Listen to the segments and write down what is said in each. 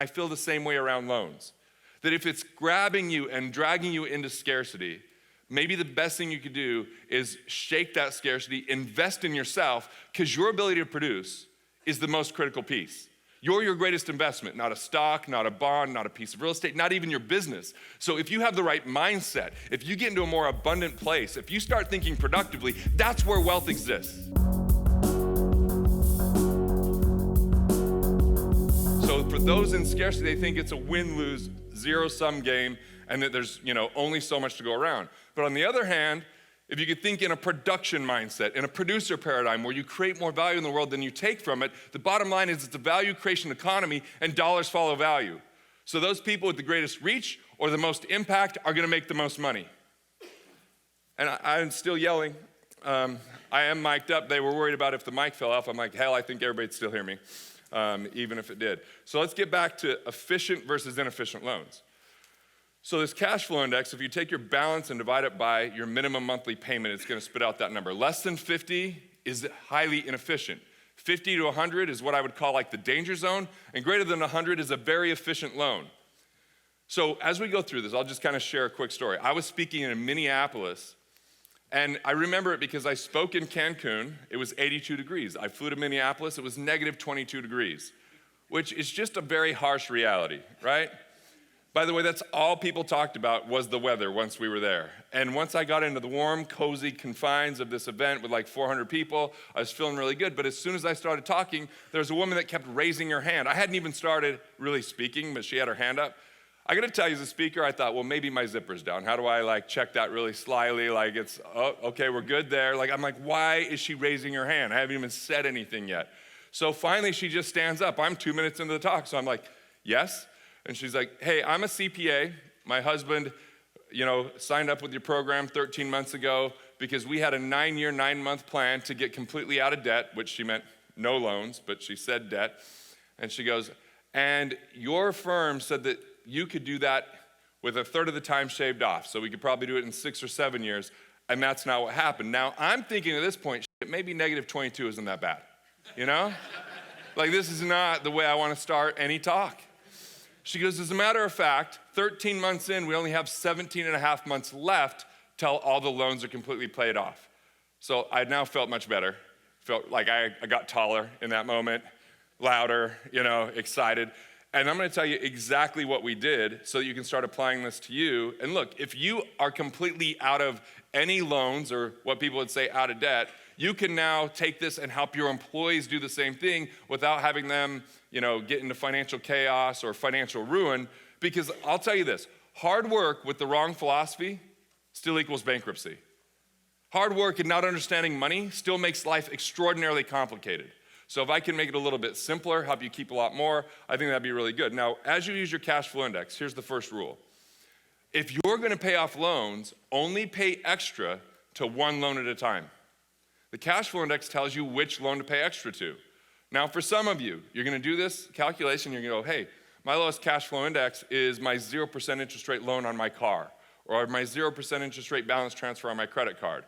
I feel the same way around loans. That if it's grabbing you and dragging you into scarcity, maybe the best thing you could do is shake that scarcity, invest in yourself, because your ability to produce is the most critical piece. You're your greatest investment, not a stock, not a bond, not a piece of real estate, not even your business. So if you have the right mindset, if you get into a more abundant place, if you start thinking productively, that's where wealth exists. So for those in scarcity, they think it's a win-lose, zero-sum game, and that there's only so much to go around. But on the other hand, if you could think in a production mindset, in a producer paradigm where you create more value in the world than you take from it, the bottom line is it's a value creation economy and dollars follow value. So those people with the greatest reach or the most impact are gonna make the most money. And I'm still yelling. I am mic'd up. They were worried about if the mic fell off. I'm like, hell, I think everybody'd still hear me, even if it did. So let's get back to efficient versus inefficient loans. So this cash flow index, if you take your balance and divide it by your minimum monthly payment, it's gonna spit out that number. Less than 50 is highly inefficient. 50 to 100 is what I would call like the danger zone, and greater than 100 is a very efficient loan. So as we go through this, I'll just kind of share a quick story. I was speaking in Minneapolis, and I remember it because I spoke in Cancun. It was 82 degrees. I flew to Minneapolis, it was negative 22 degrees, which is just a very harsh reality, right? By the way, that's all people talked about was the weather once we were there. And once I got into the warm, cozy confines of this event with like 400 people, I was feeling really good. But as soon as I started talking, there was a woman that kept raising her hand. I hadn't even started really speaking, but she had her hand up. I gotta tell you, as a speaker, I thought, well, maybe my zipper's down. How do I check that really slyly? It's, oh, okay, we're good there. I'm like, why is she raising her hand? I haven't even said anything yet. So finally, she just stands up. I'm 2 minutes into the talk, so I'm like, yes? And she's like, hey, I'm a CPA. My husband, signed up with your program 13 months ago because we had a 9-year, 9-month plan to get completely out of debt, which she meant no loans, but she said debt. And she goes, and your firm said that you could do that with a third of the time shaved off. So we could probably do it in 6 or 7 years. And that's not what happened. Now, I'm thinking at this point, maybe negative 22 isn't that bad, this is not the way I want to start any talk. She goes, as a matter of fact, 13 months in, we only have 17 and a half months left till all the loans are completely paid off. So I now felt much better. Felt like I got taller in that moment, louder, excited. And I'm gonna tell you exactly what we did so that you can start applying this to you. And look, if you are completely out of any loans, or what people would say out of debt, you can now take this and help your employees do the same thing without having them get into financial chaos or financial ruin. Because I'll tell you this, hard work with the wrong philosophy still equals bankruptcy. Hard work and not understanding money still makes life extraordinarily complicated. So if I can make it a little bit simpler, help you keep a lot more, I think that'd be really good. Now, as you use your cash flow index, here's the first rule. If you're gonna pay off loans, only pay extra to one loan at a time. The cash flow index tells you which loan to pay extra to. Now, for some of you, you're gonna do this calculation, you're gonna go, hey, my lowest cash flow index is my 0% interest rate loan on my car, or my 0% interest rate balance transfer on my credit card.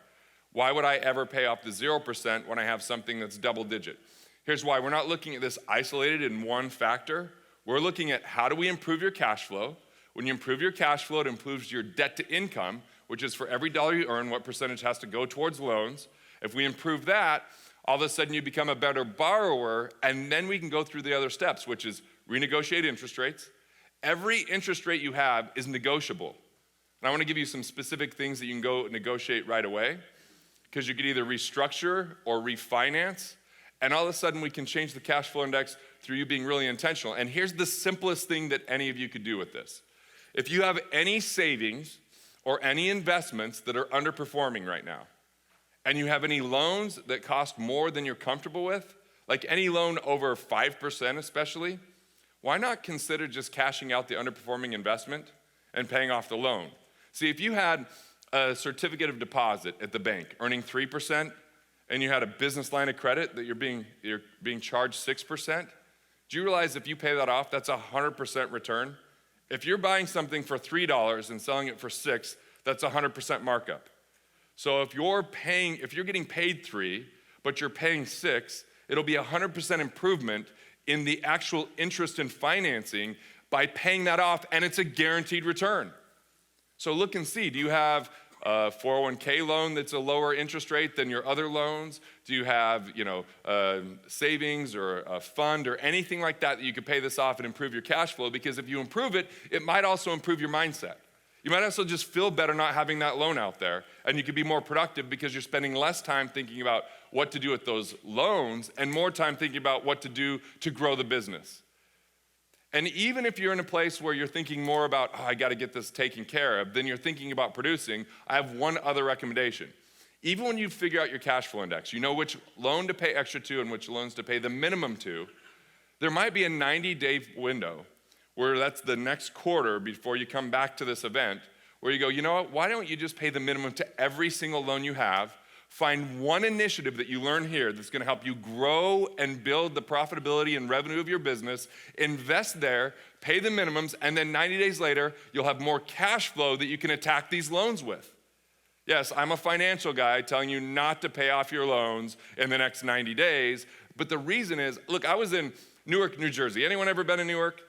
Why would I ever pay off the 0% when I have something that's double digit? Here's why. We're not looking at this isolated in one factor. We're looking at how do we improve your cash flow. When you improve your cash flow, it improves your debt to income, which is for every dollar you earn, what percentage has to go towards loans. If we improve that, all of a sudden you become a better borrower, and then we can go through the other steps, which is renegotiate interest rates. Every interest rate you have is negotiable. And I want to give you some specific things that you can go negotiate right away, because you could either restructure or refinance, and all of a sudden we can change the cash flow index through you being really intentional. And here's the simplest thing that any of you could do with this. If you have any savings or any investments that are underperforming right now, and you have any loans that cost more than you're comfortable with, like any loan over 5% especially, why not consider just cashing out the underperforming investment and paying off the loan? See, if you had a certificate of deposit at the bank earning 3%, and you had a business line of credit that you're being charged 6%, do you realize if you pay that off, that's 100% return? If you're buying something for $3 and selling it for $6, that's 100% markup. So if you're getting paid $3, but you're paying $6, it'll be 100% improvement in the actual interest and financing by paying that off, and it's a guaranteed return. So look and see, do you have a 401k loan that's a lower interest rate than your other loans? Do you have, savings or a fund or anything like that you could pay this off and improve your cash flow? Because if you improve it, it might also improve your mindset. You might also just feel better not having that loan out there, and you could be more productive because you're spending less time thinking about what to do with those loans and more time thinking about what to do to grow the business. And even if you're in a place where you're thinking more about, I got to get this taken care of, than you're thinking about producing, I have one other recommendation. Even when you figure out your cash flow index, you know which loan to pay extra to and which loans to pay the minimum to, there might be a 90-day window where that's the next quarter before you come back to this event, where you go, you know what, why don't you just pay the minimum to every single loan you have, find one initiative that you learn here that's gonna help you grow and build the profitability and revenue of your business, invest there, pay the minimums, and then 90 days later, you'll have more cash flow that you can attack these loans with. Yes, I'm a financial guy telling you not to pay off your loans in the next 90 days, but the reason is, look, I was in Newark, New Jersey. Anyone ever been in Newark?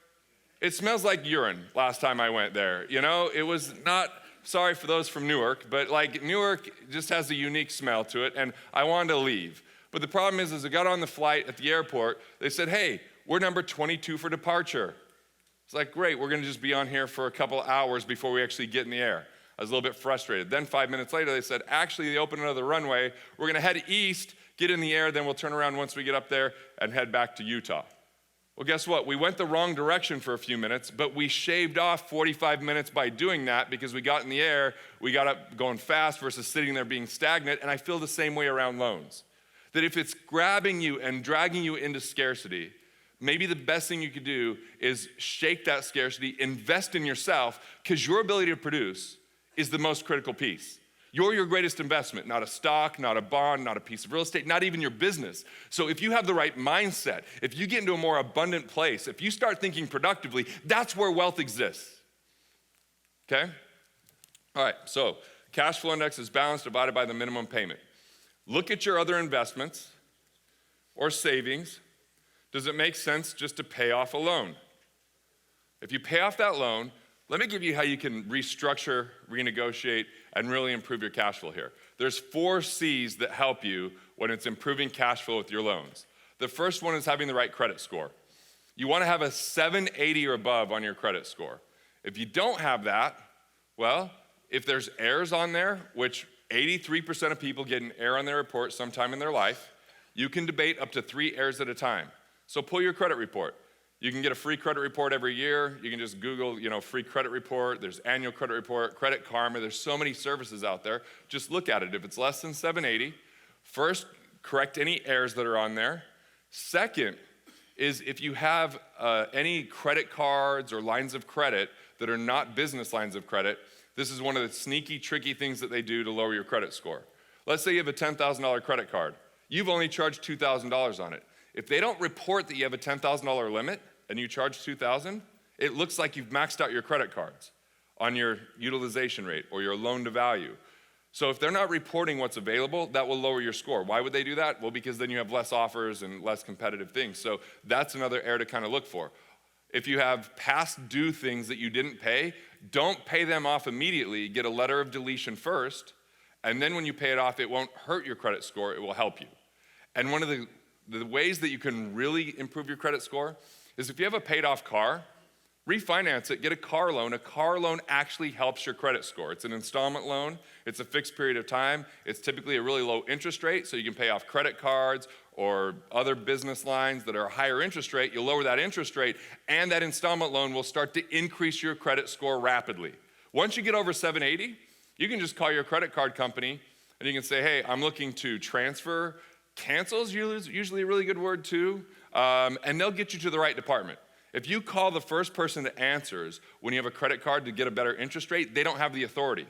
It smells like urine last time I went there. It was not, sorry for those from Newark, but like Newark just has a unique smell to it, and I wanted to leave. But the problem is I got on the flight at the airport, they said, hey, we're number 22 for departure. It's like, great, we're gonna just be on here for a couple hours before we actually get in the air. I was a little bit frustrated. Then 5 minutes later, they said, actually, they opened another runway. We're gonna head east, get in the air, then we'll turn around once we get up there and head back to Utah. Well, guess what? We went the wrong direction for a few minutes, but we shaved off 45 minutes by doing that because we got in the air, we got up going fast versus sitting there being stagnant, and I feel the same way around loans. That if it's grabbing you and dragging you into scarcity, maybe the best thing you could do is shake that scarcity, invest in yourself, because your ability to produce is the most critical piece. You're your greatest investment, not a stock, not a bond, not a piece of real estate, not even your business. So if you have the right mindset, if you get into a more abundant place, if you start thinking productively, that's where wealth exists. Okay? All right, so cash flow index is balance divided by the minimum payment. Look at your other investments or savings. Does it make sense just to pay off a loan? If you pay off that loan, let me give you how you can restructure, renegotiate, and really improve your cash flow here. There's 4 C's that help you when it's improving cash flow with your loans. The first one is having the right credit score. You wanna have a 780 or above on your credit score. If you don't have that, well, if there's errors on there, which 83% of people get an error on their report sometime in their life, you can debate up to 3 errors at a time. So pull your credit report. You can get a free credit report every year. You can just Google, free credit report. There's annual credit report, Credit Karma. There's so many services out there. Just look at it. If it's less than 780, first, correct any errors that are on there. Second is if you have any credit cards or lines of credit that are not business lines of credit, this is one of the sneaky, tricky things that they do to lower your credit score. Let's say you have a $10,000 credit card. You've only charged $2,000 on it. If they don't report that you have a $10,000 limit and you charge $2,000, it looks like you've maxed out your credit cards on your utilization rate or your loan to value. So if they're not reporting what's available, that will lower your score. Why would they do that? Well, because then you have less offers and less competitive things. So that's another error to kind of look for. If you have past due things that you didn't pay, don't pay them off immediately. Get a letter of deletion first, and then when you pay it off, it won't hurt your credit score, it will help you. And one of the ways that you can really improve your credit score is if you have a paid off car, refinance it, get a car loan. A car loan actually helps your credit score. It's an installment loan. It's a fixed period of time. It's typically a really low interest rate, so you can pay off credit cards or other business lines that are a higher interest rate. You'll lower that interest rate, and that installment loan will start to increase your credit score rapidly. Once you get over 780, you can just call your credit card company, and you can say, hey, I'm looking to transfer. Cancel is usually a really good word too, and they'll get you to the right department. If you call the first person that answers when you have a credit card to get a better interest rate, they don't have the authority.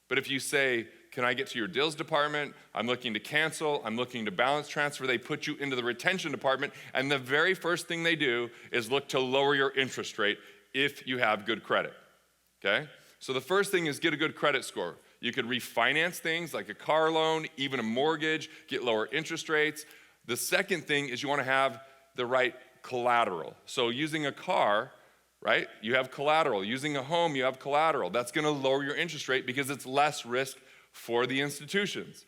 But if you say, can I get to your deals department? I'm looking to cancel, I'm looking to balance transfer, they put you into the retention department, and the very first thing they do is look to lower your interest rate if you have good credit, okay? So the first thing is get a good credit score. You could refinance things like a car loan, even a mortgage, get lower interest rates. The second thing is you want to have the right collateral. So using a car, right, you have collateral. Using a home, you have collateral. That's gonna lower your interest rate because it's less risk for the institutions.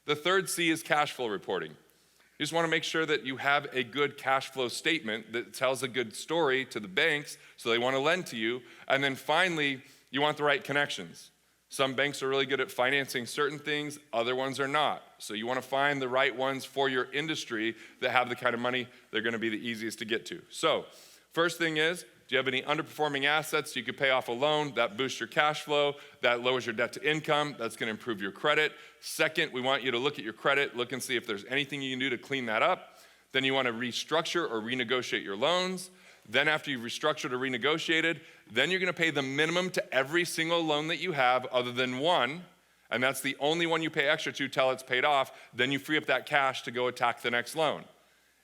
The third C is cash flow reporting. You just wanna make sure that you have a good cash flow statement that tells a good story to the banks so they wanna lend to you. And then finally, you want the right connections. Some banks are really good at financing certain things, other ones are not. So you wanna find the right ones for your industry that have the kind of money they're gonna be the easiest to get to. So, first thing is, do you have any underperforming assets you could pay off a loan? That boosts your cash flow, that lowers your debt to income, that's gonna improve your credit. Second, we want you to look at your credit, look and see if there's anything you can do to clean that up. Then you wanna restructure or renegotiate your loans. Then after you've restructured or renegotiated, then you're gonna pay the minimum to every single loan that you have other than one, and that's the only one you pay extra to till it's paid off. Then you free up that cash to go attack the next loan.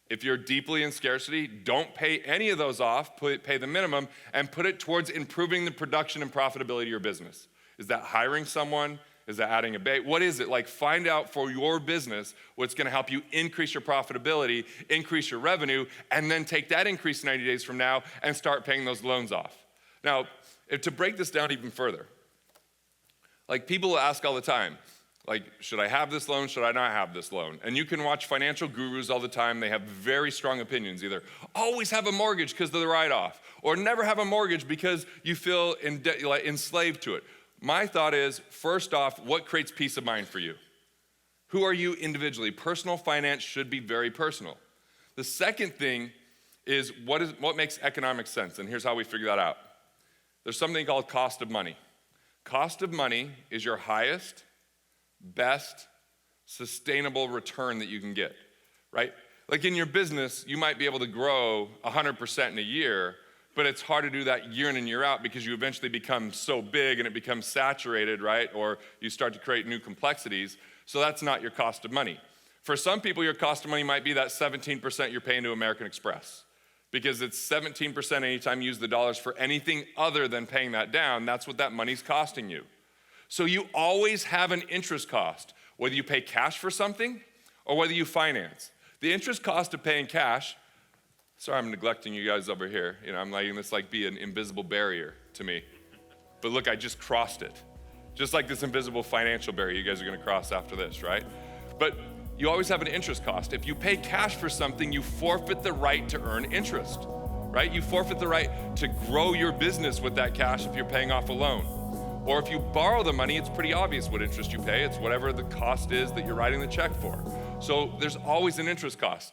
If you're deeply in scarcity, don't pay any of those off, pay the minimum, and put it towards improving the production and profitability of your business. Is that hiring someone? Is that adding a bay? What is it? Like, find out for your business what's gonna help you increase your profitability, increase your revenue, and then take that increase 90 days from now and start paying those loans off. Now, to break this down even further, like, people ask all the time, like, should I have this loan? Should I not have this loan? And you can watch financial gurus all the time. They have very strong opinions. Either always have a mortgage because of the write-off, or never have a mortgage because you feel enslaved to it. My thought is, first off, what creates peace of mind for you? Who are you individually? Personal finance should be very personal. The second thing is what makes economic sense, and here's how we figure that out. There's something called cost of money. Cost of money is your highest, best, sustainable return that you can get, right? Like, in your business, you might be able to grow 100% in a year, but it's hard to do that year in and year out because you eventually become so big and it becomes saturated, right? Or you start to create new complexities. So that's not your cost of money. For some people, your cost of money might be that 17% you're paying to American Express, because it's 17% anytime you use the dollars for anything other than paying that down. That's what that money's costing you. So you always have an interest cost, whether you pay cash for something or whether you finance. The interest cost of paying cash, sorry, I'm neglecting you guys over here. You know, I'm letting this like be an invisible barrier to me. But look, I just crossed it. Just like this invisible financial barrier you guys are gonna cross after this, right? But you always have an interest cost. If you pay cash for something, you forfeit the right to earn interest, right? You forfeit the right to grow your business with that cash if you're paying off a loan. Or if you borrow the money, it's pretty obvious what interest you pay. It's whatever the cost is that you're writing the check for. So there's always an interest cost.